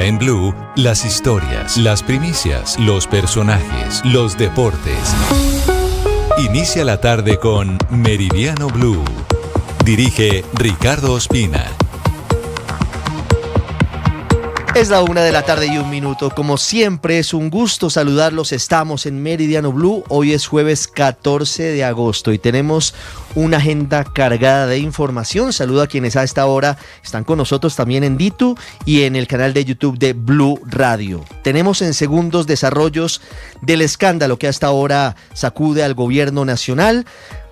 En Blue, las historias, las primicias, los personajes, los deportes. Inicia la tarde con Meridiano Blue. Dirige Ricardo Ospina. Es la 1:01 p.m. Como siempre, es un gusto saludarlos. Estamos en Meridiano Blue. Hoy es jueves 14 de agosto y tenemos una agenda cargada de información. Saludo a quienes a esta hora están con nosotros también en Ditu y en el canal de YouTube de Blue Radio. Tenemos en segundos desarrollos del escándalo que hasta ahora sacude al gobierno nacional.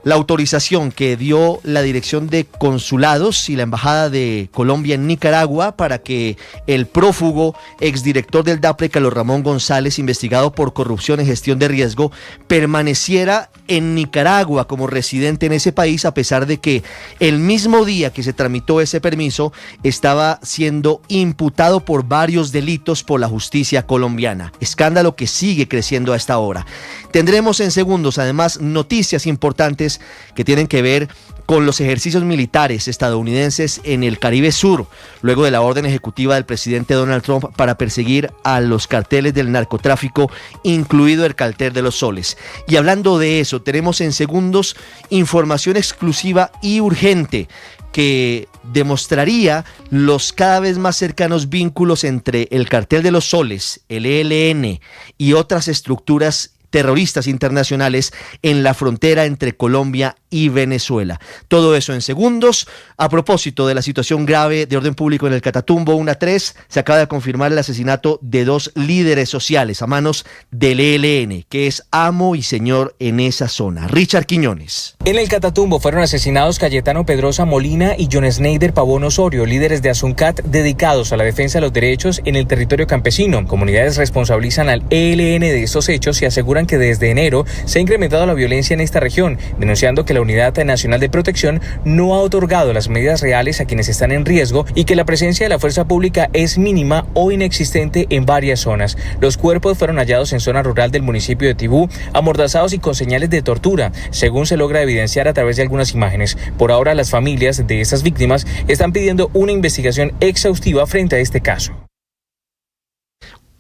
La autorización que dio la Dirección de Consulados y la Embajada de Colombia en Nicaragua para que el prófugo exdirector del DAPRE, Carlos Ramón González, investigado por corrupción en gestión de riesgo, permaneciera en Nicaragua como residente en ese país, a pesar de que el mismo día que se tramitó ese permiso estaba siendo imputado por varios delitos por la justicia colombiana. Escándalo que sigue creciendo a esta hora. Tendremos en segundos, además, noticias importantes que tienen que ver con los ejercicios militares estadounidenses en el Caribe Sur, luego de la orden ejecutiva del presidente Donald Trump para perseguir a los carteles del narcotráfico, incluido el cartel de los Soles. Y hablando de eso, tenemos en segundos información exclusiva y urgente que demostraría los cada vez más cercanos vínculos entre el cartel de los Soles, el ELN y otras estructuras terroristas internacionales en la frontera entre Colombia y Venezuela. Todo eso en segundos. A propósito de la situación grave de orden público en el Catatumbo 1-3, se acaba de confirmar el asesinato de 2 líderes sociales a manos del ELN, que es amo y señor en esa zona. Richard Quiñones. En el Catatumbo fueron asesinados Cayetano Pedrosa Molina y John Sneider Pavón Osorio, líderes de Asuncat dedicados a la defensa de los derechos en el territorio campesino. Comunidades responsabilizan al ELN de estos hechos y aseguran que desde enero se ha incrementado la violencia en esta región, denunciando que la Unidad Nacional de Protección no ha otorgado las medidas reales a quienes están en riesgo y que la presencia de la fuerza pública es mínima o inexistente en varias zonas. Los cuerpos fueron hallados en zona rural del municipio de Tibú, amordazados y con señales de tortura, según se logra evidenciar a través de algunas imágenes. Por ahora, las familias de estas víctimas están pidiendo una investigación exhaustiva frente a este caso.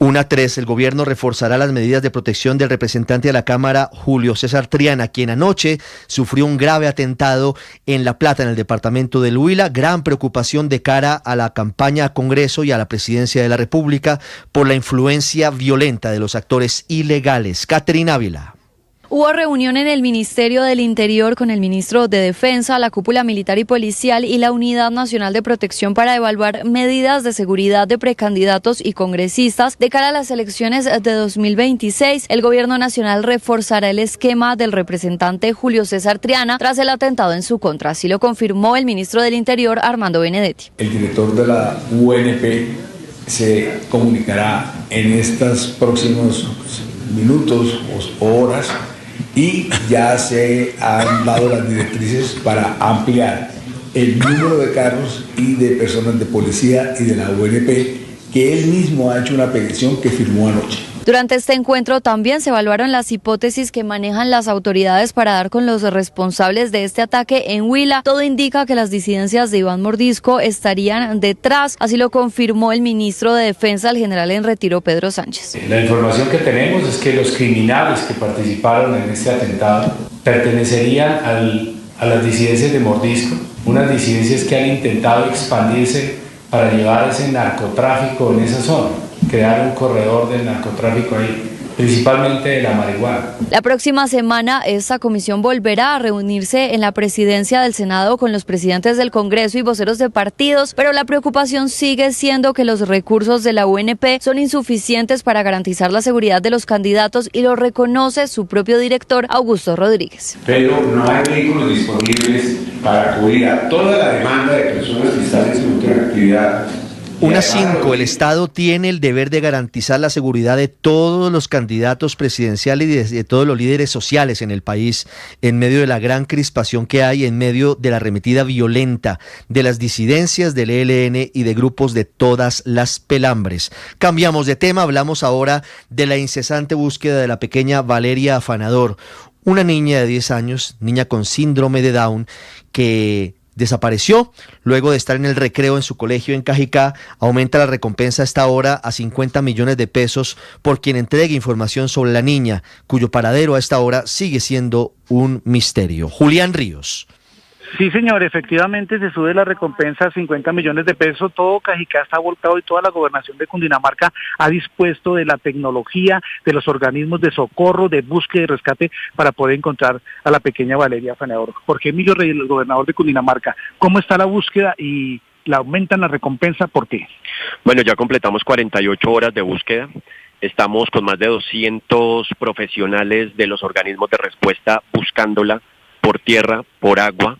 1-3, el gobierno reforzará las medidas de protección del representante de la Cámara, Julio César Triana, quien anoche sufrió un grave atentado en La Plata, en el departamento del Huila. Gran preocupación de cara a la campaña a Congreso y a la presidencia de la República por la influencia violenta de los actores ilegales. Caterina Ávila. Hubo reunión en el Ministerio del Interior con el ministro de Defensa, la cúpula militar y policial y la Unidad Nacional de Protección para evaluar medidas de seguridad de precandidatos y congresistas de cara a las elecciones de 2026. El gobierno nacional reforzará el esquema del representante Julio César Triana tras el atentado en su contra. Así lo confirmó el ministro del Interior, Armando Benedetti. El director de la UNP se comunicará en estos próximos minutos o horas y ya se han dado las directrices para ampliar el número de carros y de personas de policía y de la UNP, que él mismo ha hecho una petición que firmó anoche. Durante este encuentro también se evaluaron las hipótesis que manejan las autoridades para dar con los responsables de este ataque en Huila. Todo indica que las disidencias de Iván Mordisco estarían detrás, así lo confirmó el ministro de Defensa, el general en retiro Pedro Sánchez. La información que tenemos es que los criminales que participaron en este atentado pertenecerían a las disidencias de Mordisco, unas disidencias que han intentado expandirse para llevar ese narcotráfico en esa zona, crear un corredor del narcotráfico ahí, principalmente de la marihuana. La próxima semana esta comisión volverá a reunirse en la presidencia del Senado con los presidentes del Congreso y voceros de partidos, pero la preocupación sigue siendo que los recursos de la UNP son insuficientes para garantizar la seguridad de los candidatos y lo reconoce su propio director, Augusto Rodríguez. Pero no hay vehículos disponibles para cubrir a toda la demanda de personas que están en su actividad. 1-5, el Estado tiene el deber de garantizar la seguridad de todos los candidatos presidenciales y de todos los líderes sociales en el país, en medio de la gran crispación que hay, en medio de la arremetida violenta de las disidencias del ELN y de grupos de todas las pelambres. Cambiamos de tema, hablamos ahora de la incesante búsqueda de la pequeña Valeria Afanador, una niña de 10 años, niña con síndrome de Down, que desapareció. Luego de estar en el recreo en su colegio en Cajicá, aumenta la recompensa a esta hora a 50 millones de pesos por quien entregue información sobre la niña, cuyo paradero a esta hora sigue siendo un misterio. Julián Ríos. Sí, señor, efectivamente se sube la recompensa a 50 millones de pesos. Todo Cajicá está volcado y toda la gobernación de Cundinamarca ha dispuesto de la tecnología, de los organismos de socorro, de búsqueda y rescate para poder encontrar a la pequeña Valeria Afanador. Jorge Emilio Reyes, el gobernador de Cundinamarca, ¿cómo está la búsqueda y la aumentan la recompensa? ¿Por qué? Bueno, ya completamos 48 horas de búsqueda. Estamos con más de 200 profesionales de los organismos de respuesta buscándola por tierra, por agua.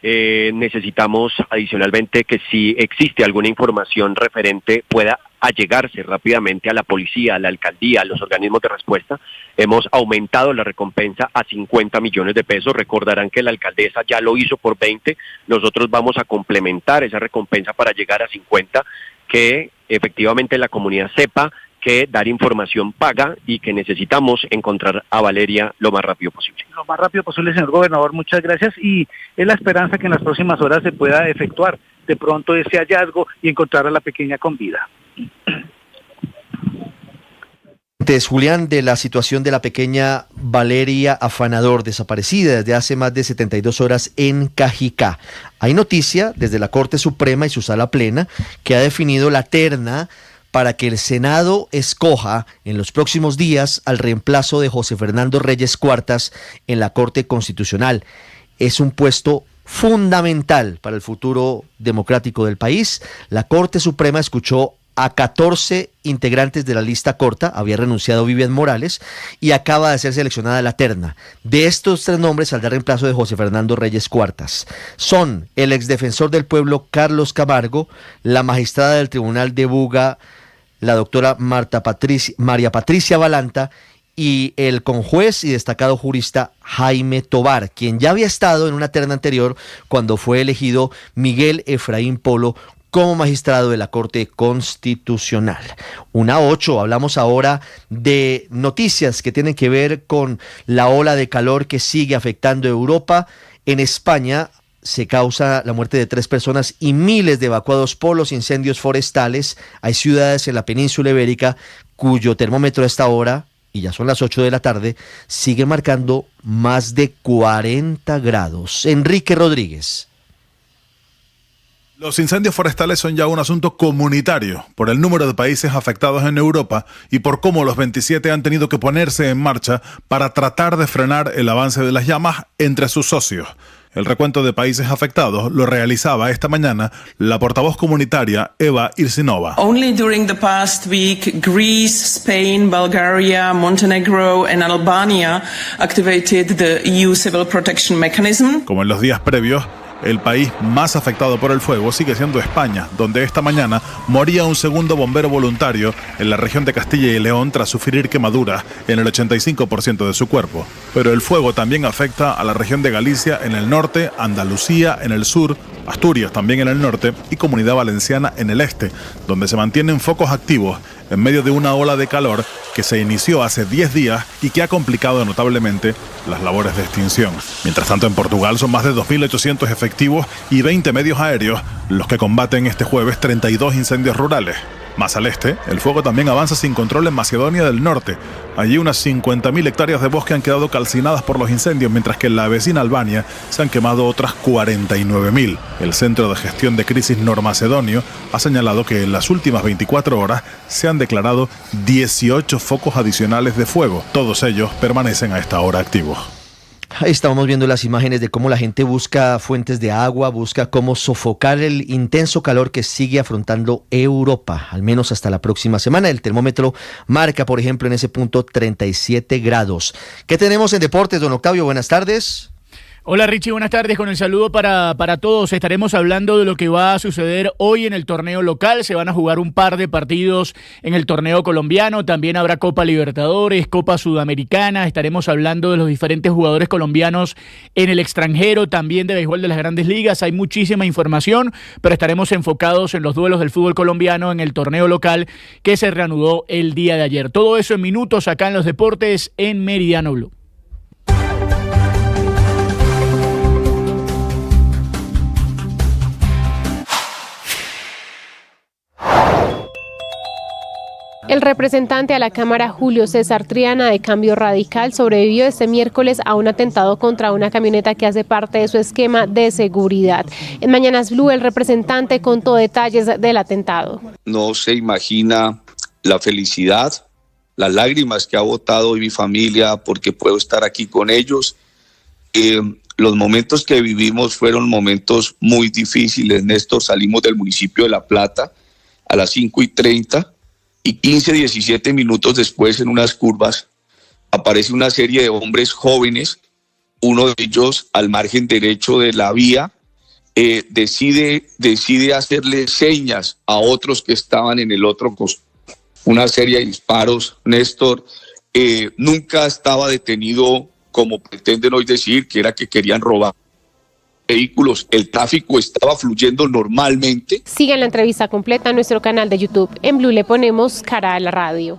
Necesitamos adicionalmente que si existe alguna información referente pueda allegarse rápidamente a la policía, a la alcaldía, a los organismos de respuesta. Hemos aumentado la recompensa a 50 millones de pesos. Recordarán que la alcaldesa ya lo hizo por 20. Nosotros vamos a complementar esa recompensa para llegar a 50, que efectivamente la comunidad sepa que dar información paga y que necesitamos encontrar a Valeria lo más rápido posible. Lo más rápido posible, señor gobernador, muchas gracias, y es la esperanza que en las próximas horas se pueda efectuar de pronto ese hallazgo y encontrar a la pequeña con vida. Julián, de la situación de la pequeña Valeria Afanador, desaparecida desde hace más de 72 horas en Cajicá. Hay noticia desde la Corte Suprema y su Sala Plena que ha definido la terna para que el Senado escoja en los próximos días al reemplazo de José Fernando Reyes Cuartas en la Corte Constitucional. Es un puesto fundamental para el futuro democrático del país. La Corte Suprema escuchó a 14 integrantes de la lista corta, había renunciado Vivian Morales, y acaba de ser seleccionada la terna. De estos 3 nombres saldrá el reemplazo de José Fernando Reyes Cuartas. Son el exdefensor del pueblo Carlos Camargo, la magistrada del Tribunal de Buga, la doctora María Patricia Balanta, y el conjuez y destacado jurista Jaime Tobar, quien ya había estado en una terna anterior cuando fue elegido Miguel Efraín Polo como magistrado de la Corte Constitucional. 1:08, hablamos ahora de noticias que tienen que ver con la ola de calor que sigue afectando a Europa. En España se causa la muerte de 3 personas y miles de evacuados por los incendios forestales. Hay ciudades en la península ibérica cuyo termómetro a esta hora, y ya son las 8 de la tarde, sigue marcando más de 40 grados. Enrique Rodríguez. Los incendios forestales son ya un asunto comunitario por el número de países afectados en Europa y por cómo los 27 han tenido que ponerse en marcha para tratar de frenar el avance de las llamas entre sus socios. El recuento de países afectados lo realizaba esta mañana la portavoz comunitaria Eva Irsinova. Only during the past week, Greece, Spain, Bulgaria, Montenegro and Albania activated the EU Civil Protection Mechanism. Como en los días previos, el país más afectado por el fuego sigue siendo España, donde esta mañana moría un segundo bombero voluntario en la región de Castilla y León tras sufrir quemaduras en el 85% de su cuerpo. Pero el fuego también afecta a la región de Galicia en el norte, Andalucía en el sur, Asturias también en el norte y Comunidad Valenciana en el este, donde se mantienen focos activos en medio de una ola de calor que se inició hace 10 días y que ha complicado notablemente las labores de extinción. Mientras tanto, en Portugal son más de 2.800 efectivos y 20 medios aéreos los que combaten este jueves 32 incendios rurales. Más al este, el fuego también avanza sin control en Macedonia del Norte. Allí unas 50.000 hectáreas de bosque han quedado calcinadas por los incendios, mientras que en la vecina Albania se han quemado otras 49.000. El Centro de Gestión de Crisis Normacedonio ha señalado que en las últimas 24 horas se han declarado 18 focos adicionales de fuego. Todos ellos permanecen a esta hora activos. Ahí estábamos viendo las imágenes de cómo la gente busca fuentes de agua, busca cómo sofocar el intenso calor que sigue afrontando Europa, al menos hasta la próxima semana. El termómetro marca, por ejemplo, en ese punto 37 grados. ¿Qué tenemos en deportes, don Octavio? Buenas tardes. Hola Richie, buenas tardes. Con el saludo para todos. Estaremos hablando de lo que va a suceder hoy en el torneo local. Se van a jugar un par de partidos en el torneo colombiano. También habrá Copa Libertadores, Copa Sudamericana. Estaremos hablando de los diferentes jugadores colombianos en el extranjero, también de béisbol de las grandes ligas. Hay muchísima información, pero estaremos enfocados en los duelos del fútbol colombiano en el torneo local que se reanudó el día de ayer. Todo eso en minutos acá en los deportes en Meridiano Blue. El representante a la Cámara, Julio César Triana, de Cambio Radical, sobrevivió este miércoles a un atentado contra una camioneta que hace parte de su esquema de seguridad. En Mañanas Blue, el representante contó detalles del atentado. No se imagina la felicidad, las lágrimas que ha botado hoy mi familia porque puedo estar aquí con ellos. Los momentos que vivimos fueron momentos muy difíciles, Néstor. Salimos del municipio de La Plata a las 5:30 y 17 minutos después, en unas curvas, aparece una serie de hombres jóvenes. Uno de ellos, al margen derecho de la vía, decide hacerle señas a otros que estaban en el otro costado. Una serie de disparos, Néstor. Nunca estaba detenido, como pretenden hoy decir, que era que querían robar vehículos. El tráfico estaba fluyendo normalmente. Sigan la entrevista completa en nuestro canal de YouTube. En Blue le ponemos cara a la radio.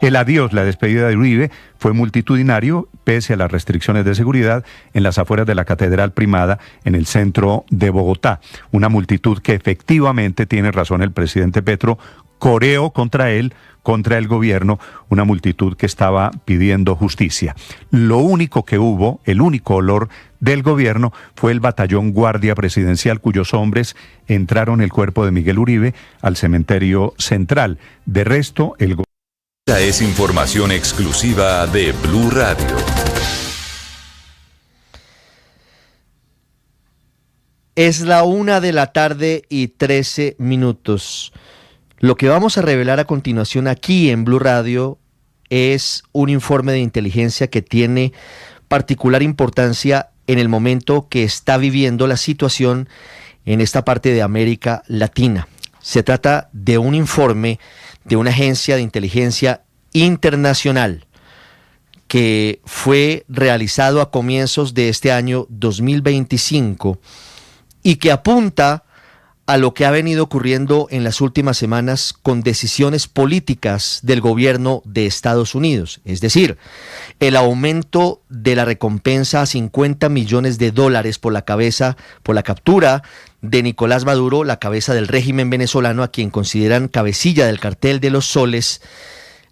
El adiós, la despedida de Uribe, fue multitudinario pese a las restricciones de seguridad en las afueras de la Catedral Primada en el centro de Bogotá. Una multitud que efectivamente, tiene razón el presidente Petro, coreó contra él, contra el gobierno, una multitud que estaba pidiendo justicia. Lo único que hubo, el único olor del gobierno, fue el batallón Guardia Presidencial, cuyos hombres entraron el cuerpo de Miguel Uribe al cementerio central. De resto, el gobierno... Esta es información exclusiva de Blue Radio. Es la 1:13 p.m. Lo que vamos a revelar a continuación aquí en Blue Radio es un informe de inteligencia que tiene particular importancia en el momento que está viviendo la situación en esta parte de América Latina. Se trata de un informe de una agencia de inteligencia internacional que fue realizado a comienzos de este año 2025 y que apunta a lo que ha venido ocurriendo en las últimas semanas con decisiones políticas del gobierno de Estados Unidos. Es decir, el aumento de la recompensa a $50 millones por la captura de Nicolás Maduro, la cabeza del régimen venezolano, a quien consideran cabecilla del cartel de los soles.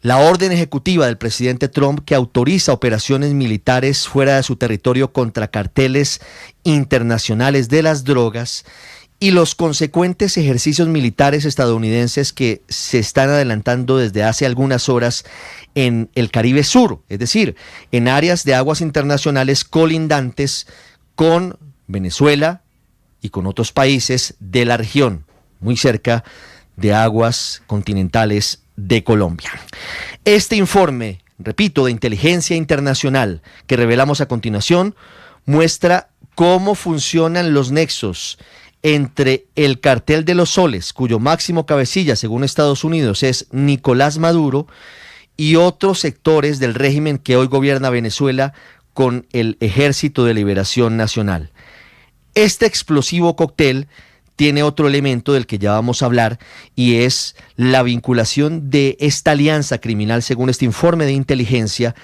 La orden ejecutiva del presidente Trump que autoriza operaciones militares fuera de su territorio contra carteles internacionales de las drogas, y los consecuentes ejercicios militares estadounidenses que se están adelantando desde hace algunas horas en el Caribe Sur, es decir, en áreas de aguas internacionales colindantes con Venezuela y con otros países de la región, muy cerca de aguas continentales de Colombia. Este informe, repito, de inteligencia internacional que revelamos a continuación, muestra cómo funcionan los nexos entre el cartel de los soles, cuyo máximo cabecilla, según Estados Unidos, es Nicolás Maduro, y otros sectores del régimen que hoy gobierna Venezuela con el Ejército de Liberación Nacional. Este explosivo cóctel tiene otro elemento del que ya vamos a hablar, y es la vinculación de esta alianza criminal, según este informe de inteligencia,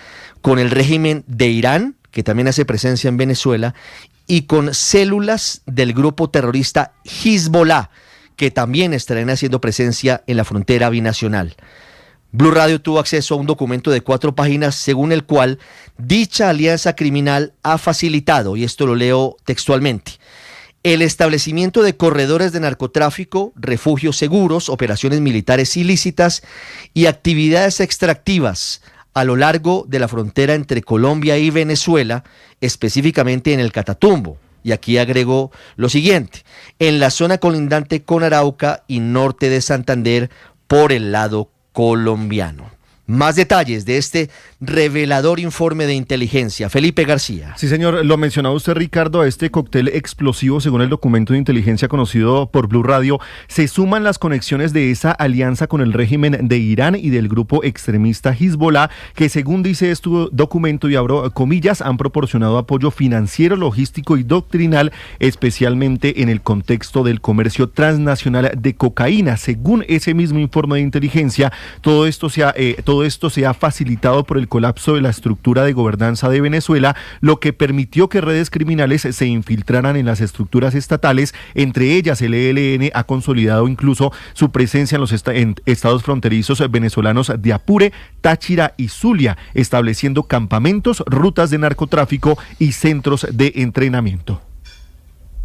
con el régimen de Irán, que también hace presencia en Venezuela, y con células del grupo terrorista Hezbollah, que también estarán haciendo presencia en la frontera binacional. Blue Radio tuvo acceso a un documento de 4 páginas según el cual dicha alianza criminal ha facilitado, y esto lo leo textualmente, el establecimiento de corredores de narcotráfico, refugios seguros, operaciones militares ilícitas y actividades extractivas a lo largo de la frontera entre Colombia y Venezuela, específicamente en el Catatumbo. Y aquí agregó lo siguiente: en la zona colindante con Arauca y norte de Santander por el lado colombiano. Más detalles de este revelador informe de inteligencia. Felipe García. Sí, señor, lo mencionaba usted, Ricardo, a este cóctel explosivo, según el documento de inteligencia conocido por Blue Radio, se suman las conexiones de esa alianza con el régimen de Irán y del grupo extremista Hezbollah, que según dice este documento, y abro comillas, han proporcionado apoyo financiero, logístico y doctrinal, especialmente en el contexto del comercio transnacional de cocaína. Según ese mismo informe de inteligencia, todo esto todo esto se ha facilitado por el colapso de la estructura de gobernanza de Venezuela, lo que permitió que redes criminales se infiltraran en las estructuras estatales. Entre ellas, el ELN ha consolidado incluso su presencia en los estados fronterizos venezolanos de Apure, Táchira y Zulia, estableciendo campamentos, rutas de narcotráfico y centros de entrenamiento.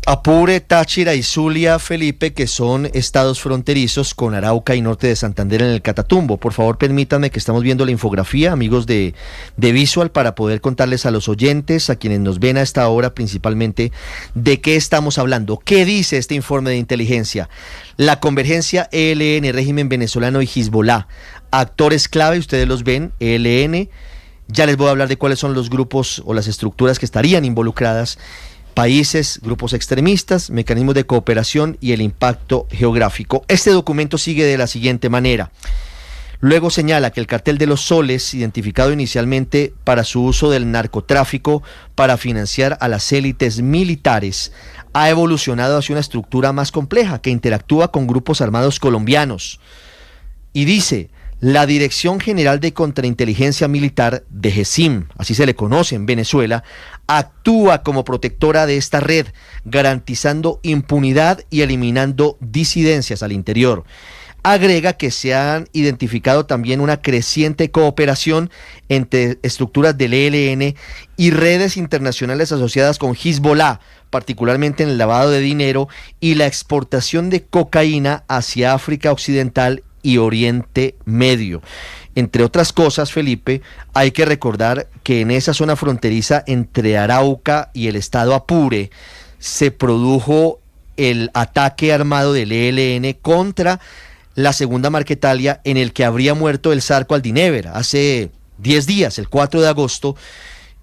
Apure, Táchira y Zulia, Felipe, que son estados fronterizos con Arauca y norte de Santander en el Catatumbo. Por favor, permítanme que estamos viendo la infografía, amigos de Visual, para poder contarles a los oyentes, a quienes nos ven a esta hora principalmente, de qué estamos hablando. ¿Qué dice este informe de inteligencia? La convergencia ELN, régimen venezolano y Hezbollah. Actores clave, ustedes los ven, ELN. Ya les voy a hablar de cuáles son los grupos o las estructuras que estarían involucradas. Países, grupos extremistas, mecanismos de cooperación y el impacto geográfico. Este documento sigue de la siguiente manera. Luego señala que el cartel de los soles, identificado inicialmente para su uso del narcotráfico para financiar a las élites militares, ha evolucionado hacia una estructura más compleja que interactúa con grupos armados colombianos. Y dice: la Dirección General de Contrainteligencia Militar de GESIM, así se le conoce en Venezuela, actúa como protectora de esta red, garantizando impunidad y eliminando disidencias al interior. Agrega que se han identificado también una creciente cooperación entre estructuras del ELN y redes internacionales asociadas con Hezbollah, particularmente en el lavado de dinero y la exportación de cocaína hacia África Occidental y Oriente Medio. Entre otras cosas, Felipe, hay que recordar que en esa zona fronteriza entre Arauca y el estado Apure se produjo el ataque armado del ELN contra la segunda Marquetalia, en el que habría muerto el Zarco Aldinevera hace 10 días, el 4 de agosto,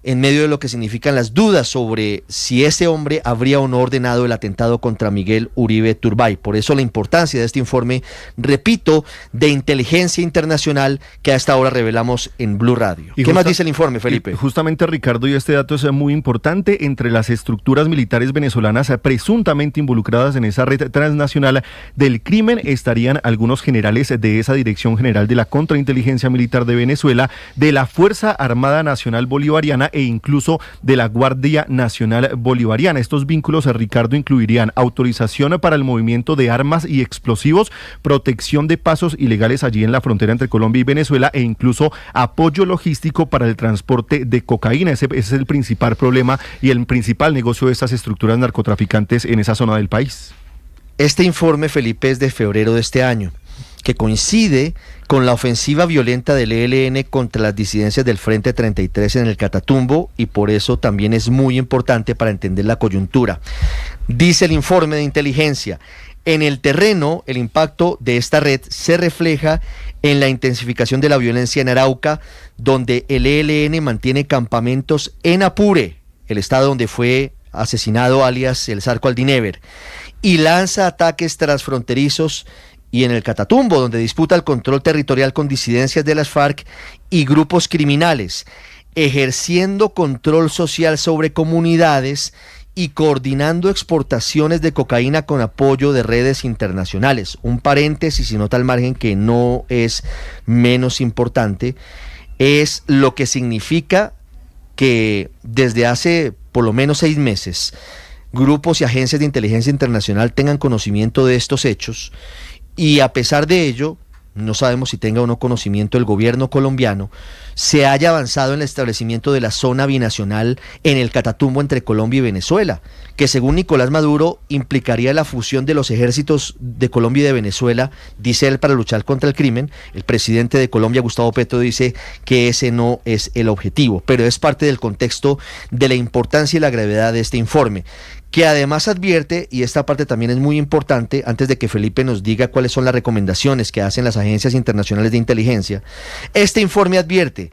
en medio de lo que significan las dudas sobre si ese hombre habría o no ordenado el atentado contra Miguel Uribe Turbay. Por eso la importancia de este informe, repito, de inteligencia internacional que a esta hora revelamos en Blue Radio. ¿Qué más dice el informe, Felipe? Justamente, Ricardo, y este dato es muy importante, entre las estructuras militares venezolanas presuntamente involucradas en esa red transnacional del crimen estarían algunos generales de esa Dirección General de la Contrainteligencia Militar de Venezuela, de la Fuerza Armada Nacional Bolivariana e incluso de la Guardia Nacional Bolivariana. Estos vínculos, Ricardo, incluirían autorización para el movimiento de armas y explosivos, protección de pasos ilegales allí en la frontera entre Colombia y Venezuela e incluso apoyo logístico para el transporte de cocaína. Ese es el principal problema y el principal negocio de estas estructuras narcotraficantes en esa zona del país. Este informe, Felipe, es de febrero de este año, que coincide con la ofensiva violenta del ELN contra las disidencias del Frente 33 en el Catatumbo, y por eso también es muy importante para entender la coyuntura. Dice el informe de inteligencia: en el terreno, el impacto de esta red se refleja en la intensificación de la violencia en Arauca, donde el ELN mantiene campamentos en Apure, el estado donde fue asesinado alias el Zarco Aldinevera, y lanza ataques transfronterizos, y en el Catatumbo, donde disputa el control territorial con disidencias de las FARC y grupos criminales, ejerciendo control social sobre comunidades y coordinando exportaciones de cocaína con apoyo de redes internacionales. Un paréntesis y nota al margen que no es menos importante, es lo que significa que desde hace por lo menos 6 meses, grupos y agencias de inteligencia internacional tengan conocimiento de estos hechos. Y a pesar de ello, no sabemos si tenga o no conocimiento el gobierno colombiano, se haya avanzado en el establecimiento de la zona binacional en el Catatumbo entre Colombia y Venezuela, que según Nicolás Maduro implicaría la fusión de los ejércitos de Colombia y de Venezuela, dice él, para luchar contra el crimen. El presidente de Colombia, Gustavo Petro, dice que ese no es el objetivo, pero es parte del contexto de la importancia y la gravedad de este informe, que además advierte, y esta parte también es muy importante, antes de que Felipe nos diga cuáles son las recomendaciones que hacen las agencias internacionales de inteligencia. Este informe advierte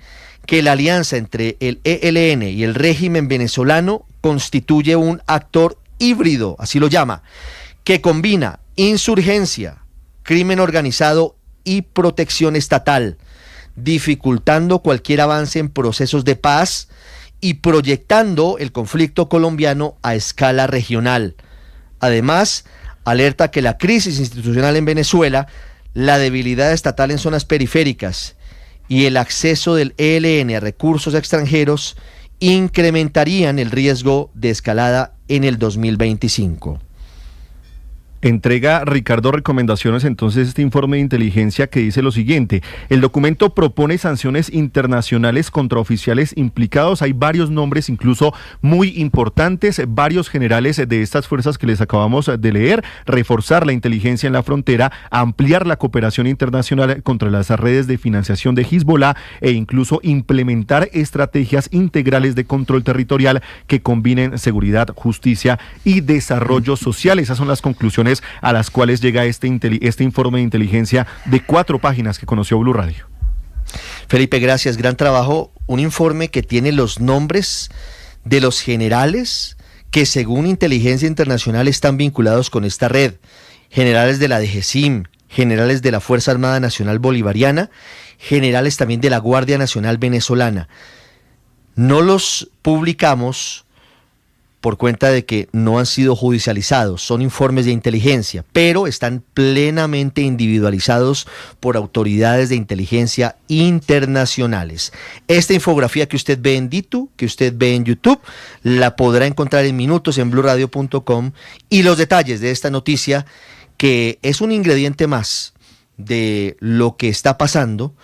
que la alianza entre el ELN y el régimen venezolano constituye un actor híbrido, así lo llama, que combina insurgencia, crimen organizado y protección estatal, dificultando cualquier avance en procesos de paz y proyectando el conflicto colombiano a escala regional. Además, alerta que la crisis institucional en Venezuela, la debilidad estatal en zonas periféricas y el acceso del ELN a recursos extranjeros incrementarían el riesgo de escalada en el 2025. Entrega Ricardo recomendaciones entonces este informe de inteligencia que dice lo siguiente: el documento propone sanciones internacionales contra oficiales implicados. Hay varios nombres incluso muy importantes, varios generales de estas fuerzas que les acabamos de leer, reforzar la inteligencia en la frontera, ampliar la cooperación internacional contra las redes de financiación de Hezbollah e incluso implementar estrategias integrales de control territorial que combinen seguridad, justicia y desarrollo social. Esas son las conclusiones a las cuales llega este informe de inteligencia de 4 páginas que conoció Blue Radio. Felipe, gracias, gran trabajo. Un informe que tiene los nombres de los generales que según Inteligencia Internacional están vinculados con esta red. Generales de la DGCIM, generales de la Fuerza Armada Nacional Bolivariana, generales también de la Guardia Nacional Venezolana. No los publicamos por cuenta de que no han sido judicializados, son informes de inteligencia, pero están plenamente individualizados por autoridades de inteligencia internacionales. Esta infografía que usted ve en Ditu, que usted ve en YouTube, la podrá encontrar en minutos en bluradio.com, y los detalles de esta noticia, que es un ingrediente más de lo que está pasando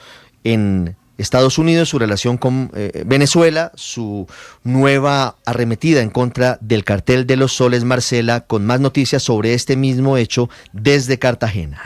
en Estados Unidos, su relación con Venezuela, su nueva arremetida en contra del cartel de los soles. Marcela, con más noticias sobre este mismo hecho desde Cartagena.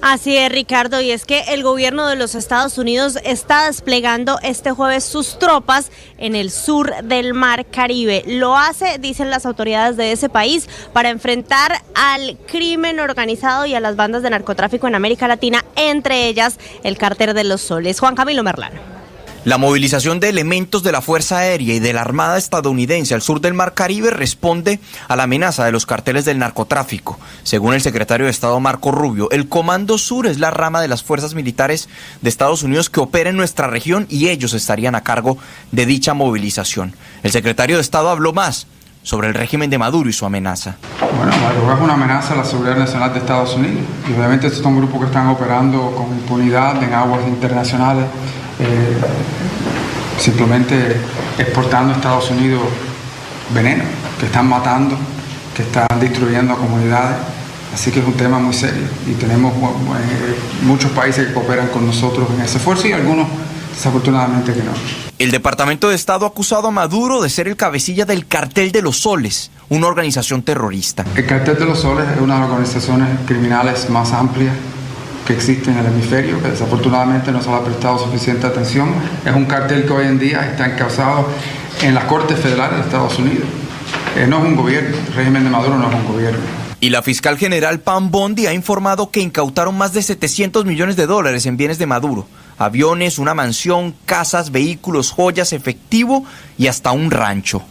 Así es, Ricardo, y es que el gobierno de los Estados Unidos está desplegando este jueves sus tropas en el sur del Mar Caribe. Lo hace, dicen las autoridades de ese país, para enfrentar al crimen organizado y a las bandas de narcotráfico en América Latina, entre ellas el Cártel de los Soles. Juan Camilo Merlano. La movilización de elementos de la Fuerza Aérea y de la Armada estadounidense al sur del Mar Caribe responde a la amenaza de los carteles del narcotráfico. Según el secretario de Estado Marco Rubio, el Comando Sur es la rama de las fuerzas militares de Estados Unidos que opera en nuestra región y ellos estarían a cargo de dicha movilización. El secretario de Estado habló más sobre el régimen de Maduro y su amenaza. Bueno, Maduro es una amenaza a la seguridad nacional de Estados Unidos y obviamente estos son grupos que están operando con impunidad en aguas internacionales, simplemente exportando a Estados Unidos veneno, que están matando, que están destruyendo comunidades, así que es un tema muy serio y tenemos muchos países que cooperan con nosotros en ese esfuerzo y algunos desafortunadamente que no. El Departamento de Estado ha acusado a Maduro de ser el cabecilla del Cartel de los Soles, una organización terrorista. El Cartel de los Soles es una de las organizaciones criminales más amplias que existe en el hemisferio, que desafortunadamente no se le ha prestado suficiente atención. Es un cartel que hoy en día está encauzado en las Cortes Federales de Estados Unidos. No es un gobierno, el régimen de Maduro no es un gobierno. Y la fiscal general Pam Bondi ha informado que incautaron más de $700 millones en bienes de Maduro: aviones, una mansión, casas, vehículos, joyas, efectivo y hasta un rancho.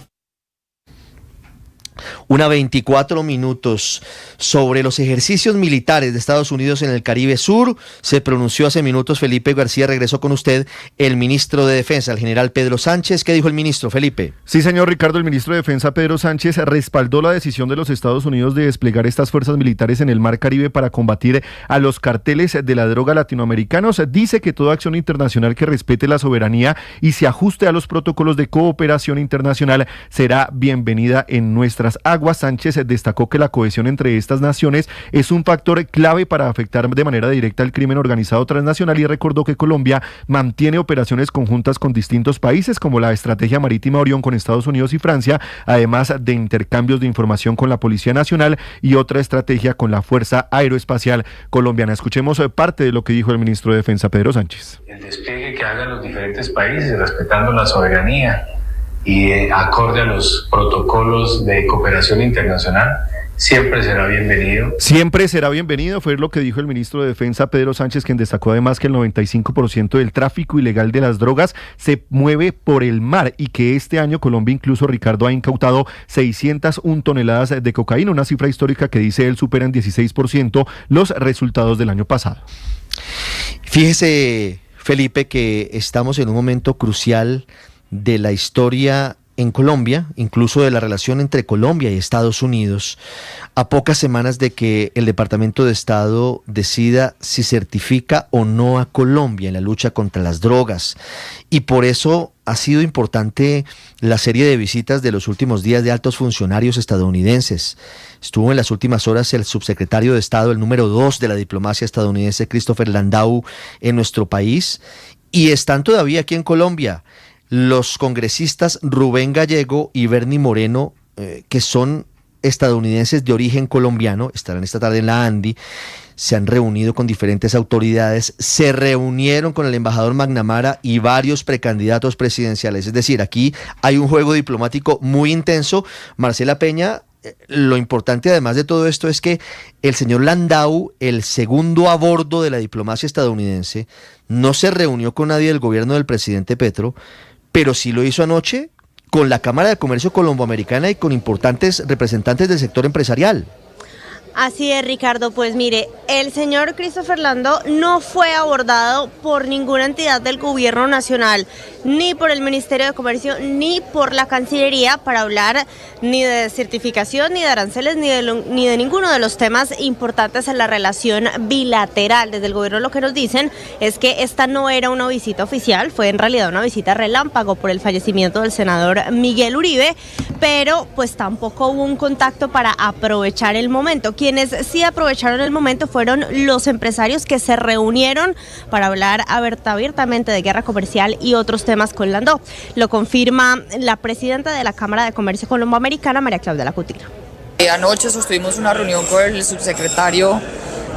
1:24 sobre los ejercicios militares de Estados Unidos en el Caribe Sur. Se pronunció hace minutos Felipe García, regresó con usted el ministro de Defensa, el general Pedro Sánchez. ¿Qué dijo el ministro, Felipe? Sí, señor Ricardo, el ministro de Defensa Pedro Sánchez respaldó la decisión de los Estados Unidos de desplegar estas fuerzas militares en el Mar Caribe para combatir a los carteles de la droga latinoamericanos. Dice que toda acción internacional que respete la soberanía y se ajuste a los protocolos de cooperación internacional será bienvenida en nuestras aguas. Sánchez destacó que la cohesión entre estas naciones es un factor clave para afectar de manera directa el crimen organizado transnacional y recordó que Colombia mantiene operaciones conjuntas con distintos países como la Estrategia Marítima Orión con Estados Unidos y Francia, además de intercambios de información con la Policía Nacional y otra estrategia con la Fuerza Aeroespacial Colombiana. Escuchemos parte de lo que dijo el ministro de Defensa Pedro Sánchez. El despliegue que hagan los diferentes países respetando la soberanía y acorde a los protocolos de cooperación internacional, siempre será bienvenido. Siempre será bienvenido, fue lo que dijo el ministro de Defensa Pedro Sánchez, quien destacó además que el 95% del tráfico ilegal de las drogas se mueve por el mar y que este año Colombia incluso, Ricardo, ha incautado 601 toneladas de cocaína, una cifra histórica que dice él supera en 16% los resultados del año pasado. Fíjese, Felipe, que estamos en un momento crucial de la historia en Colombia, incluso de la relación entre Colombia y Estados Unidos, a pocas semanas de que el Departamento de Estado decida si certifica o no a Colombia en la lucha contra las drogas. Y por eso ha sido importante la serie de visitas de los últimos días de altos funcionarios estadounidenses. Estuvo en las últimas horas el subsecretario de Estado, el número 2 de la diplomacia estadounidense, Christopher Landau, en nuestro país, y están todavía aquí en Colombia los congresistas Rubén Gallego y Bernie Moreno, que son estadounidenses de origen colombiano, estarán esta tarde en la Andi, se han reunido con diferentes autoridades, se reunieron con el embajador McNamara y varios precandidatos presidenciales. Es decir, aquí hay un juego diplomático muy intenso. Marcela Peña, lo importante además de todo esto es que el señor Landau, el segundo a bordo de la diplomacia estadounidense, no se reunió con nadie del gobierno del presidente Petro, pero sí lo hizo anoche con la Cámara de Comercio Colomboamericana y con importantes representantes del sector empresarial. Así es, Ricardo. Pues mire, el señor Christopher Landau no fue abordado por ninguna entidad del gobierno nacional, ni por el Ministerio de Comercio, ni por la Cancillería, para hablar ni de certificación, ni de aranceles, ni de ninguno de los temas importantes en la relación bilateral. Desde el gobierno lo que nos dicen es que esta no era una visita oficial, fue en realidad una visita relámpago por el fallecimiento del senador Miguel Uribe, pero pues tampoco hubo un contacto para aprovechar el momento. Quienes sí aprovecharon el momento fueron los empresarios que se reunieron para hablar abiertamente de guerra comercial y otros temas con Landau. Lo confirma la presidenta de la Cámara de Comercio Colomboamericana, María Claudia Lacutina. Anoche sostuvimos una reunión con el subsecretario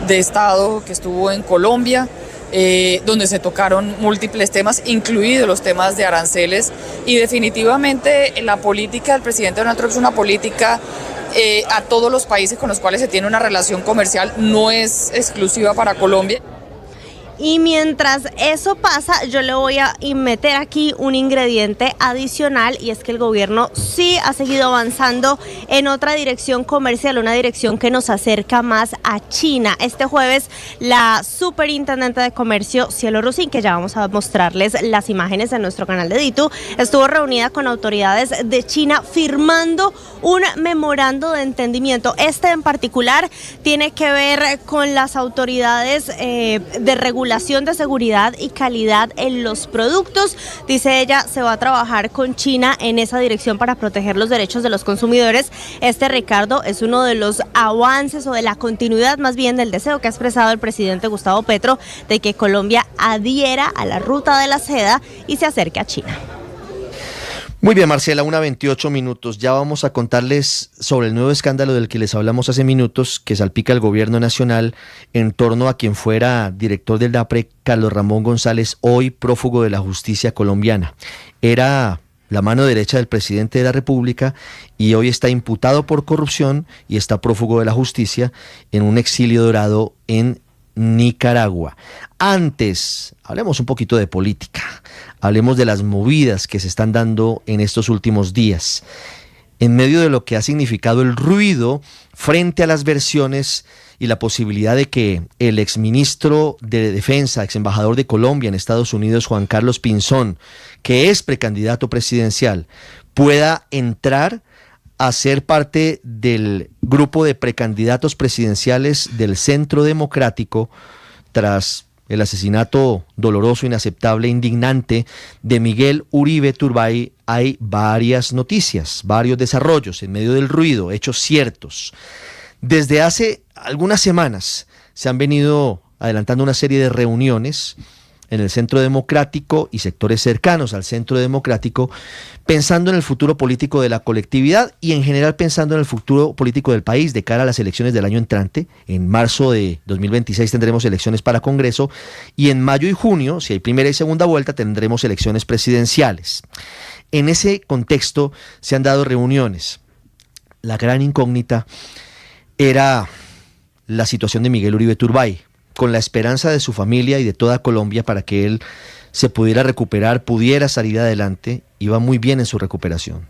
de Estado que estuvo en Colombia, donde se tocaron múltiples temas, incluidos los temas de aranceles, y definitivamente la política del presidente Donald Trump es una política a todos los países con los cuales se tiene una relación comercial, no es exclusiva para Colombia. Y mientras eso pasa, yo le voy a meter aquí un ingrediente adicional, y es que el gobierno sí ha seguido avanzando en otra dirección comercial, una dirección que nos acerca más a China. Este jueves, la superintendente de comercio, Cielo Rusín, que ya vamos a mostrarles las imágenes en nuestro canal de Ditu, estuvo reunida con autoridades de China firmando un memorando de entendimiento. Este en particular tiene que ver con las autoridades de regulación de seguridad y calidad en los productos. Dice ella, se va a trabajar con China en esa dirección para proteger los derechos de los consumidores. Ricardo, es uno de los avances, o de la continuidad más bien, del deseo que ha expresado el presidente Gustavo Petro de que Colombia adhiera a la ruta de la seda y se acerque a China. Muy bien, Marcela, 1:28. Ya vamos a contarles sobre el nuevo escándalo del que les hablamos hace minutos, que salpica al gobierno nacional en torno a quien fuera director del DAPRE, Carlos Ramón González, hoy prófugo de la justicia colombiana. Era la mano derecha del presidente de la República y hoy está imputado por corrupción y está prófugo de la justicia en un exilio dorado en Nicaragua. Antes, hablemos un poquito de política, hablemos de las movidas que se están dando en estos últimos días, en medio de lo que ha significado el ruido frente a las versiones y la posibilidad de que el exministro de Defensa, exembajador de Colombia en Estados Unidos, Juan Carlos Pinzón, que es precandidato presidencial, pueda entrar a ser parte del grupo de precandidatos presidenciales del Centro Democrático tras el asesinato doloroso, inaceptable, indignante de Miguel Uribe Turbay. Hay varias noticias, varios desarrollos en medio del ruido, hechos ciertos. Desde hace algunas semanas se han venido adelantando una serie de reuniones en el Centro Democrático y sectores cercanos al Centro Democrático, pensando en el futuro político de la colectividad y en general pensando en el futuro político del país de cara a las elecciones del año entrante. En marzo de 2026 tendremos elecciones para Congreso y en mayo y junio, si hay primera y segunda vuelta, tendremos elecciones presidenciales. En ese contexto se han dado reuniones. La gran incógnita era la situación de Miguel Uribe Turbay, con la esperanza de su familia y de toda Colombia para que él se pudiera recuperar, pudiera salir adelante. Iba muy bien en su recuperación.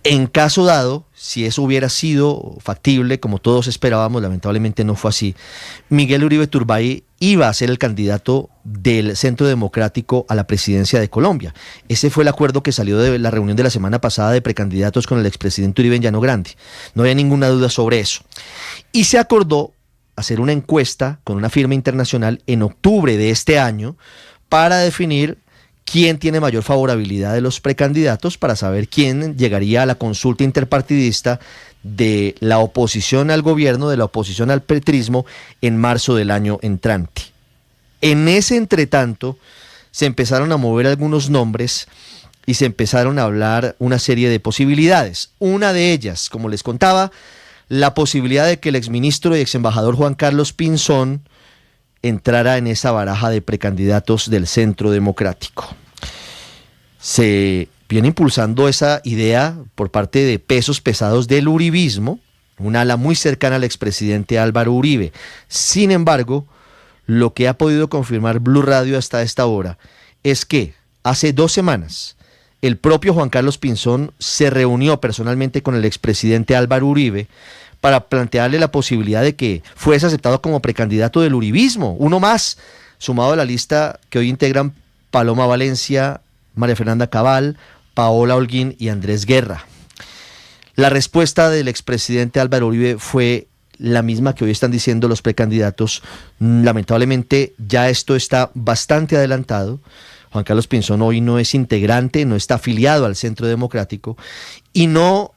En caso dado, si eso hubiera sido factible, como todos esperábamos, lamentablemente no fue así, Miguel Uribe Turbay iba a ser el candidato del Centro Democrático a la presidencia de Colombia. Ese fue el acuerdo que salió de la reunión de la semana pasada de precandidatos con el expresidente Uribe en Llano Grande. No había ninguna duda sobre eso. Y se acordó hacer una encuesta con una firma internacional en octubre de este año para definir quién tiene mayor favorabilidad de los precandidatos, para saber quién llegaría a la consulta interpartidista de la oposición al gobierno, de la oposición al petrismo, en marzo del año entrante. En ese entretanto se empezaron a mover algunos nombres y se empezaron a hablar una serie de posibilidades. Una de ellas, como les contaba, la posibilidad de que el exministro y exembajador Juan Carlos Pinzón entrara en esa baraja de precandidatos del Centro Democrático. Se viene impulsando esa idea por parte de pesos pesados del uribismo, un ala muy cercana al expresidente Álvaro Uribe. Sin embargo, lo que ha podido confirmar Blue Radio hasta esta hora es que hace 2 semanas el propio Juan Carlos Pinzón se reunió personalmente con el expresidente Álvaro Uribe para plantearle la posibilidad de que fuese aceptado como precandidato del uribismo, uno más, sumado a la lista que hoy integran Paloma Valencia, María Fernanda Cabal, Paola Holguín y Andrés Guerra. La respuesta del expresidente Álvaro Uribe fue la misma que hoy están diciendo los precandidatos. Lamentablemente ya esto está bastante adelantado. Juan Carlos Pinzón hoy no es integrante, no está afiliado al Centro Democrático y no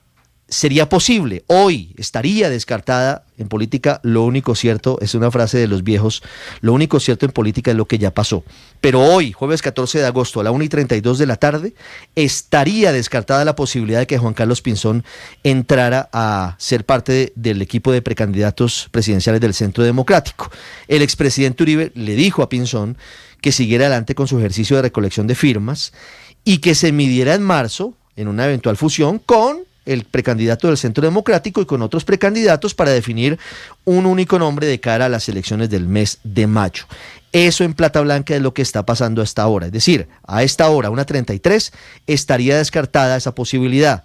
sería posible, hoy estaría descartada en política. Lo único cierto, es una frase de los viejos, lo único cierto en política es lo que ya pasó. Pero hoy, jueves 14 de agosto a la 1:32 de la tarde, estaría descartada la posibilidad de que Juan Carlos Pinzón entrara a ser parte del equipo de precandidatos presidenciales del Centro Democrático. El expresidente Uribe le dijo a Pinzón que siguiera adelante con su ejercicio de recolección de firmas y que se midiera en marzo en una eventual fusión con el precandidato del Centro Democrático y con otros precandidatos para definir un único nombre de cara a las elecciones del mes de mayo. Eso en plata blanca es lo que está pasando hasta ahora. Es decir, a esta hora, 1:33, estaría descartada esa posibilidad.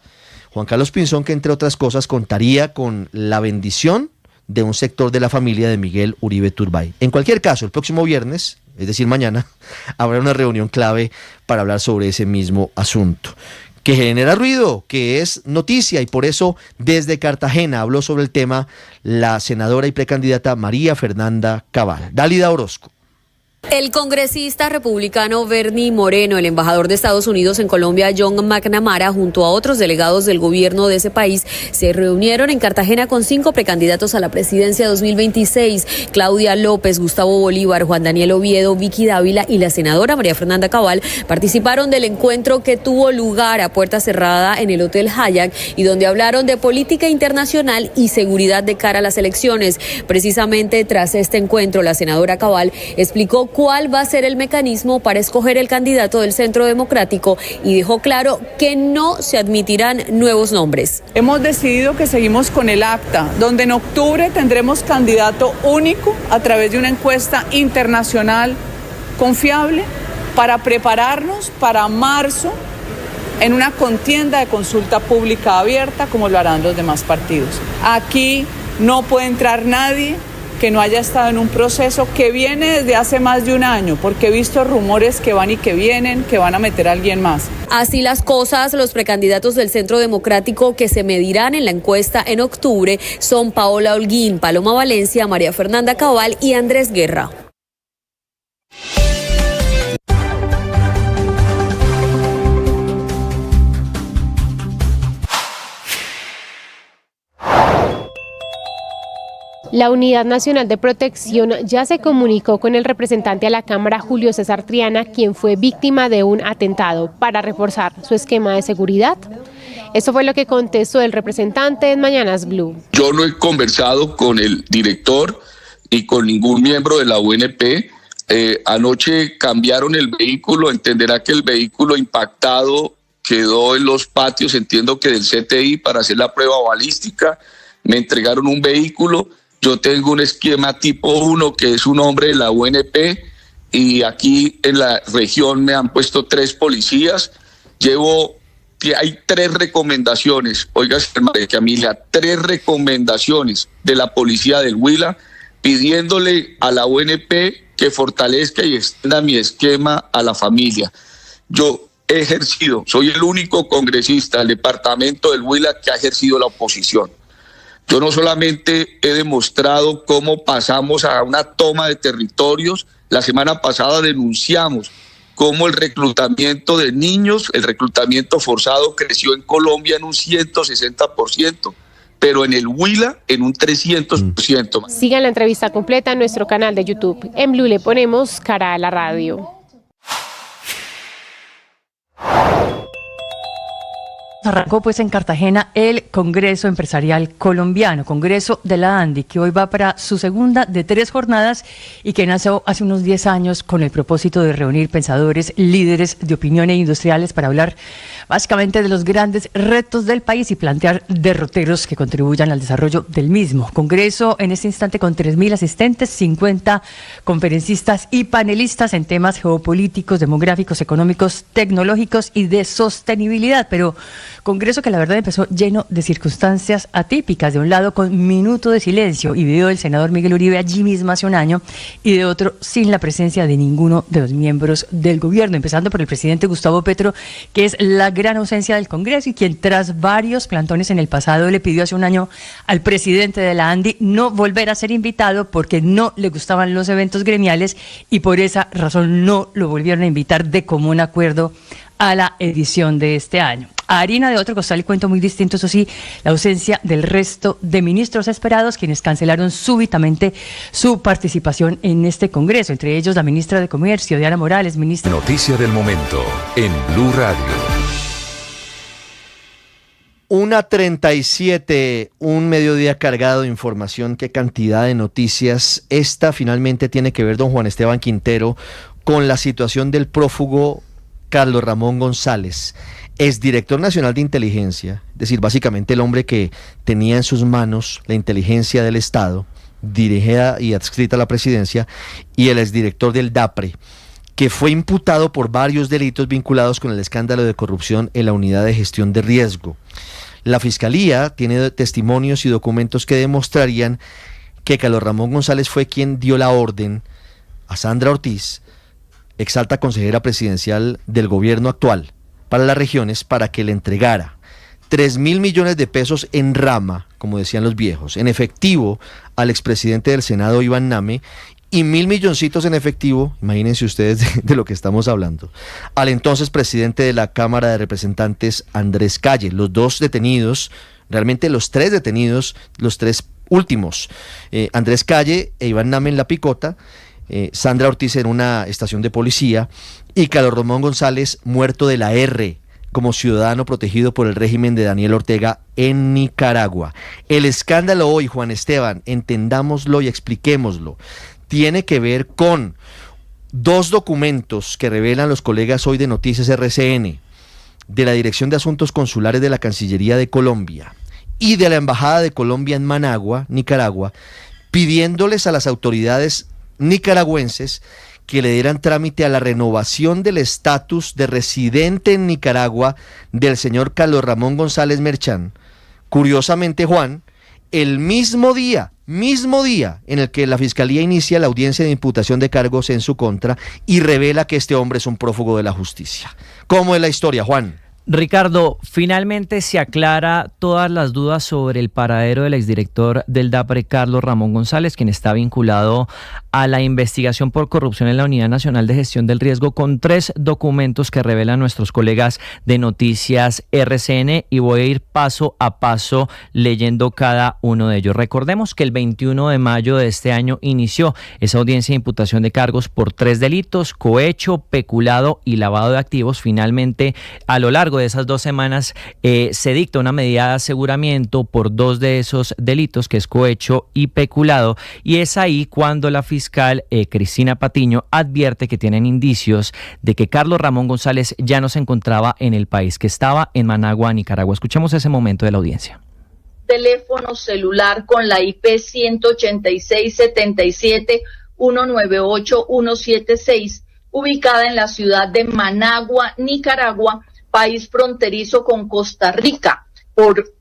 Juan Carlos Pinzón, que entre otras cosas contaría con la bendición de un sector de la familia de Miguel Uribe Turbay. En cualquier caso, el próximo viernes, es decir mañana, habrá una reunión clave para hablar sobre ese mismo asunto, que genera ruido, que es noticia, y por eso desde Cartagena habló sobre el tema la senadora y precandidata María Fernanda Cabal. Dálida Orozco. El congresista republicano Bernie Moreno, el embajador de Estados Unidos en Colombia, John McNamara, junto a otros delegados del gobierno de ese país, se reunieron en Cartagena con 5 precandidatos a la presidencia 2026. Claudia López, Gustavo Bolívar, Juan Daniel Oviedo, Vicky Dávila y la senadora María Fernanda Cabal participaron del encuentro que tuvo lugar a puerta cerrada en el Hotel Hyatt y donde hablaron de política internacional y seguridad de cara a las elecciones. Precisamente tras este encuentro, la senadora Cabal explicó cuál va a ser el mecanismo para escoger el candidato del Centro Democrático y dejó claro que no se admitirán nuevos nombres. Hemos decidido que seguimos con el acta, donde en octubre tendremos candidato único a través de una encuesta internacional confiable para prepararnos para marzo en una contienda de consulta pública abierta como lo harán los demás partidos. Aquí no puede entrar nadie que no haya estado en un proceso que viene desde hace más de un año, porque he visto rumores que van y que vienen, que van a meter a alguien más. Así las cosas, los precandidatos del Centro Democrático que se medirán en la encuesta en octubre son Paola Holguín, Paloma Valencia, María Fernanda Cabal y Andrés Guerra. La Unidad Nacional de Protección ya se comunicó con el representante a la Cámara, Julio César Triana, quien fue víctima de un atentado, para reforzar su esquema de seguridad. Eso fue lo que contestó el representante en Mañanas Blue. Yo no he conversado con el director y con ningún miembro de la UNP. Anoche cambiaron el vehículo, entenderá que el vehículo impactado quedó en los patios, entiendo que del CTI, para hacer la prueba balística. Me entregaron un vehículo. Yo tengo un esquema tipo 1 que es un hombre de la UNP y aquí en la región me han puesto 3 policías. Llevo que hay 3 recomendaciones, oiga, María Camila, 3 recomendaciones de la policía del Huila pidiéndole a la ONP que fortalezca y extienda mi esquema a la familia. Yo he ejercido, soy el único congresista del departamento del Huila que ha ejercido la oposición. Yo no solamente he demostrado cómo pasamos a una toma de territorios, la semana pasada denunciamos cómo el reclutamiento de niños, el reclutamiento forzado creció en Colombia en un 160%, pero en el Huila en un 300%. Sigan la entrevista completa en nuestro canal de YouTube. En Blue le ponemos cara a la radio. Arrancó pues en Cartagena el Congreso Empresarial Colombiano, Congreso de la ANDI, que hoy va para su segunda de 3 jornadas y que nació hace unos 10 años con el propósito de reunir pensadores, líderes de opinión e industriales para hablar básicamente de los grandes retos del país y plantear derroteros que contribuyan al desarrollo del mismo. Congreso en este instante con 3.000 asistentes, 50 conferencistas y panelistas en temas geopolíticos, demográficos, económicos, tecnológicos y de sostenibilidad, pero Congreso que la verdad empezó lleno de circunstancias atípicas, de un lado con minuto de silencio y video del senador Miguel Uribe allí mismo hace un año, y de otro sin la presencia de ninguno de los miembros del gobierno, empezando por el presidente Gustavo Petro, que es la gran ausencia del Congreso y quien tras varios plantones en el pasado le pidió hace un año al presidente de la ANDI no volver a ser invitado porque no le gustaban los eventos gremiales y por esa razón no lo volvieron a invitar de común acuerdo a la edición de este año. A harina de otro costal, el cuento muy distinto, eso sí, la ausencia del resto de ministros esperados, quienes cancelaron súbitamente su participación en este Congreso, entre ellos la ministra de Comercio, Diana Morales, ministra... Noticia del momento en Blue Radio. 1:37, un mediodía cargado de información, qué cantidad de noticias. Esta finalmente tiene que ver, don Juan Esteban Quintero, con la situación del prófugo Carlos Ramón González, exdirector nacional de inteligencia, es decir, básicamente el hombre que tenía en sus manos la inteligencia del Estado, dirigida y adscrita a la presidencia, y el exdirector del DAPRE, que fue imputado por varios delitos vinculados con el escándalo de corrupción en la unidad de gestión de riesgo. La Fiscalía tiene testimonios y documentos que demostrarían que Carlos Ramón González fue quien dio la orden a Sandra Ortiz, exalta consejera presidencial del gobierno actual para las regiones, para que le entregara 3.000 millones de pesos en rama, como decían los viejos, en efectivo al expresidente del Senado Iván Name, y 1.000 milloncitos en efectivo, imagínense ustedes de lo que estamos hablando, al entonces presidente de la Cámara de Representantes Andrés Calle. Los 2 detenidos, realmente los 3 detenidos, los 3 últimos, Andrés Calle e Iván Name en la picota, Sandra Ortiz en una estación de policía y Carlos Ramón González muerto de la R como ciudadano protegido por el régimen de Daniel Ortega en Nicaragua. El escándalo hoy, Juan Esteban, entendámoslo y expliquémoslo, tiene que ver con 2 documentos que revelan los colegas hoy de Noticias RCN, de la Dirección de Asuntos Consulares de la Cancillería de Colombia y de la Embajada de Colombia en Managua, Nicaragua, pidiéndoles a las autoridades nicaragüenses que le dieran trámite a la renovación del estatus de residente en Nicaragua del señor Carlos Ramón González Merchán. Curiosamente, Juan, el mismo día en el que la Fiscalía inicia la audiencia de imputación de cargos en su contra y revela que este hombre es un prófugo de la justicia. ¿Cómo es la historia, Juan? Ricardo, finalmente se aclara todas las dudas sobre el paradero del exdirector del DAPRE, Carlos Ramón González, quien está vinculado a la investigación por corrupción en la Unidad Nacional de Gestión del Riesgo, con 3 documentos que revelan nuestros colegas de Noticias RCN, y voy a ir paso a paso leyendo cada uno de ellos. Recordemos que el 21 de mayo de este año inició esa audiencia de imputación de cargos por 3 delitos: cohecho, peculado y lavado de activos. Finalmente, a lo largo de esas 2 semanas se dicta una medida de aseguramiento por 2 de esos delitos, que es cohecho y peculado, y es ahí cuando la fiscal Cristina Patiño advierte que tienen indicios de que Carlos Ramón González ya no se encontraba en el país, que estaba en Managua, Nicaragua. Escuchemos ese momento de la audiencia. Teléfono celular con la IP 186-77-198-176, ubicada en la ciudad de Managua, Nicaragua, país fronterizo con Costa Rica. Por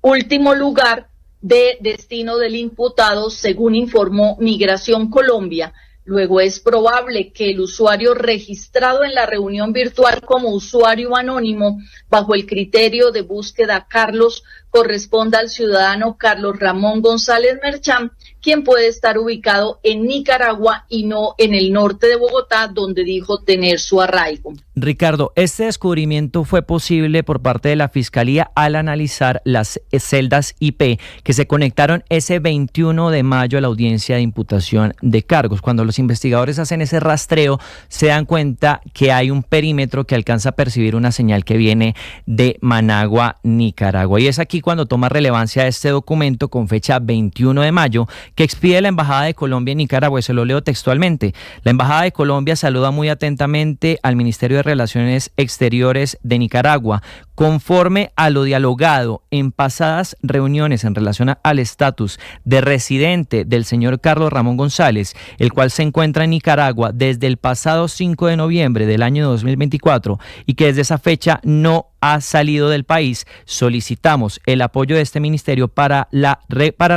último lugar de destino del imputado, según informó Migración Colombia. Luego es probable que el usuario registrado en la reunión virtual como usuario anónimo bajo el criterio de búsqueda Carlos corresponda al ciudadano Carlos Ramón González Merchán, quien puede estar ubicado en Nicaragua y no en el norte de Bogotá, donde dijo tener su arraigo. Ricardo, este descubrimiento fue posible por parte de la Fiscalía al analizar las celdas IP que se conectaron ese 21 de mayo a la audiencia de imputación de cargos. Cuando los investigadores hacen ese rastreo, se dan cuenta que hay un perímetro que alcanza a percibir una señal que viene de Managua, Nicaragua. Y es aquí cuando toma relevancia este documento con fecha 21 de mayo que expide la Embajada de Colombia en Nicaragua, y se lo leo textualmente. La Embajada de Colombia saluda muy atentamente al Ministerio de Relaciones Exteriores de Nicaragua, conforme a lo dialogado en pasadas reuniones en relación al estatus de residente del señor Carlos Ramón González, el cual se encuentra en Nicaragua desde el pasado 5 de noviembre del año 2024 y que desde esa fecha no ha salido del país. Solicitamos el apoyo de este ministerio para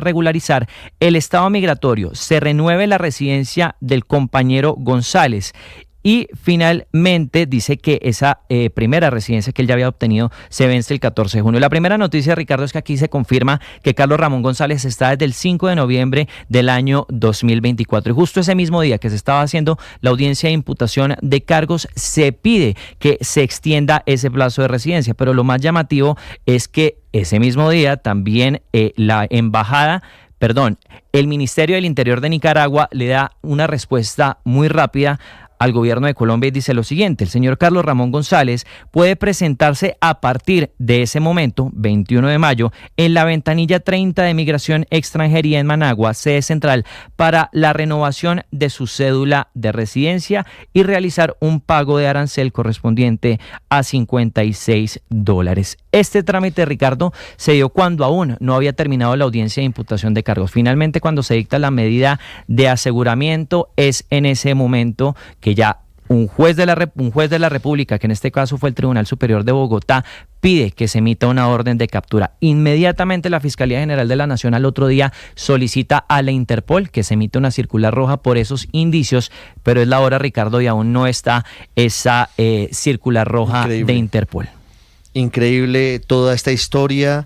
regularizar el estado migratorio, se renueve la residencia del compañero González. Y finalmente dice que esa primera residencia que él ya había obtenido se vence el 14 de junio. La primera noticia, Ricardo, es que aquí se confirma que Carlos Ramón González está desde el 5 de noviembre del año 2024. Y justo ese mismo día que se estaba haciendo la audiencia de imputación de cargos, se pide que se extienda ese plazo de residencia. Pero lo más llamativo es que ese mismo día también el Ministerio del Interior de Nicaragua le da una respuesta muy rápida al gobierno de Colombia y dice lo siguiente: el señor Carlos Ramón González puede presentarse a partir de ese momento, 21 de mayo, en la ventanilla 30 de Migración Extranjería en Managua, sede central, para la renovación de su cédula de residencia y realizar un pago de arancel correspondiente a $56. Este trámite, Ricardo, se dio cuando aún no había terminado la audiencia de imputación de cargos. Finalmente, cuando se dicta la medida de aseguramiento, es en ese momento que ya un juez de la República, que en este caso fue el Tribunal Superior de Bogotá, pide que se emita una orden de captura. Inmediatamente la Fiscalía General de la Nación al otro día solicita a la Interpol que se emita una circular roja por esos indicios, pero es la hora, Ricardo, y aún no está esa circular roja de Interpol. Increíble toda esta historia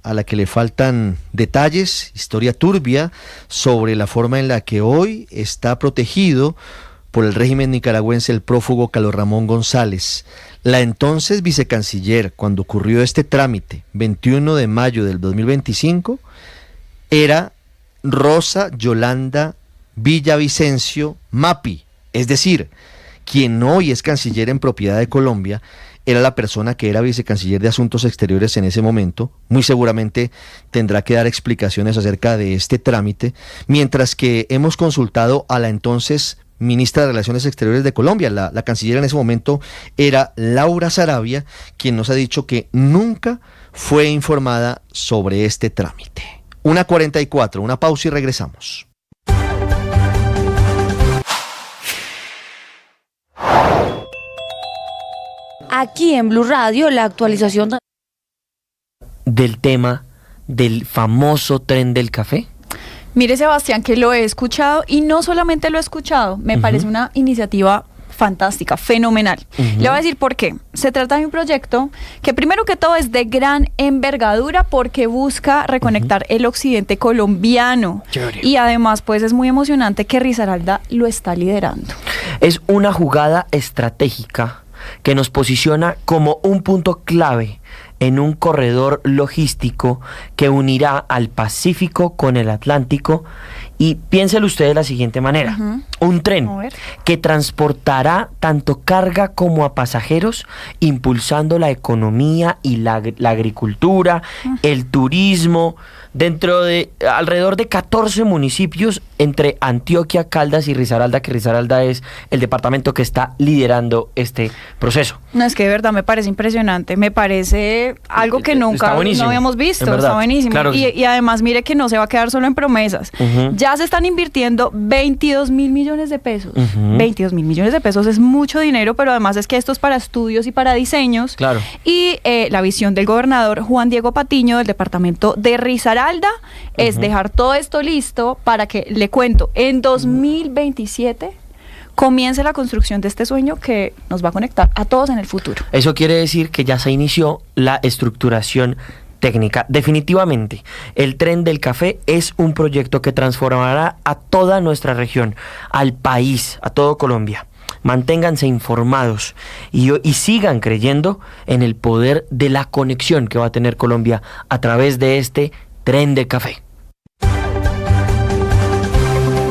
a la que le faltan detalles, historia turbia sobre la forma en la que hoy está protegido por el régimen nicaragüense el prófugo Carlos Ramón González. La entonces vicecanciller, cuando ocurrió este trámite, 21 de mayo del 2025, era Rosa Yolanda Villavicencio Mapi, es decir, quien hoy es canciller en propiedad de Colombia, era la persona que era vicecanciller de Asuntos Exteriores en ese momento. Muy seguramente tendrá que dar explicaciones acerca de este trámite, mientras que hemos consultado a la entonces ministra de Relaciones Exteriores de Colombia. La canciller en ese momento era Laura Saravia, quien nos ha dicho que nunca fue informada sobre este trámite. 1:44, una pausa y regresamos. Aquí en Blue Radio, la actualización del tema del famoso tren del café. Mire, Sebastián, que lo he escuchado y no solamente lo he escuchado, me parece una iniciativa fantástica, fenomenal. Le voy a decir por qué. Se trata de un proyecto que primero que todo es de gran envergadura porque busca reconectar el occidente colombiano. Y además pues es muy emocionante que Risaralda lo está liderando. Es una jugada estratégica que nos posiciona como un punto clave en un corredor logístico que unirá al Pacífico con el Atlántico. Y piénselo usted de la siguiente manera: un tren que transportará tanto carga como a pasajeros, impulsando la economía y la agricultura, el turismo dentro de alrededor de 14 municipios entre Antioquia, Caldas y Risaralda, que Risaralda es el departamento que está liderando este proceso. No, es que de verdad me parece impresionante, me parece algo que nunca no habíamos visto, está buenísimo. Claro y además mire que no se va a quedar solo en promesas. Ya se están invirtiendo 22 mil millones de pesos. 22 mil millones de pesos es mucho dinero, pero además es que esto es para estudios y para diseños. Claro. Y la visión del gobernador Juan Diego Patiño del departamento de Risaralda es dejar todo esto listo para que, le cuento, en 2027 comience la construcción de este sueño que nos va a conectar a todos en el futuro. Eso quiere decir que ya se inició la estructuración técnica. Definitivamente, el Tren del Café es un proyecto que transformará a toda nuestra región, al país, a todo Colombia. Manténganse informados y sigan creyendo en el poder de la conexión que va a tener Colombia a través de este Tren del Café.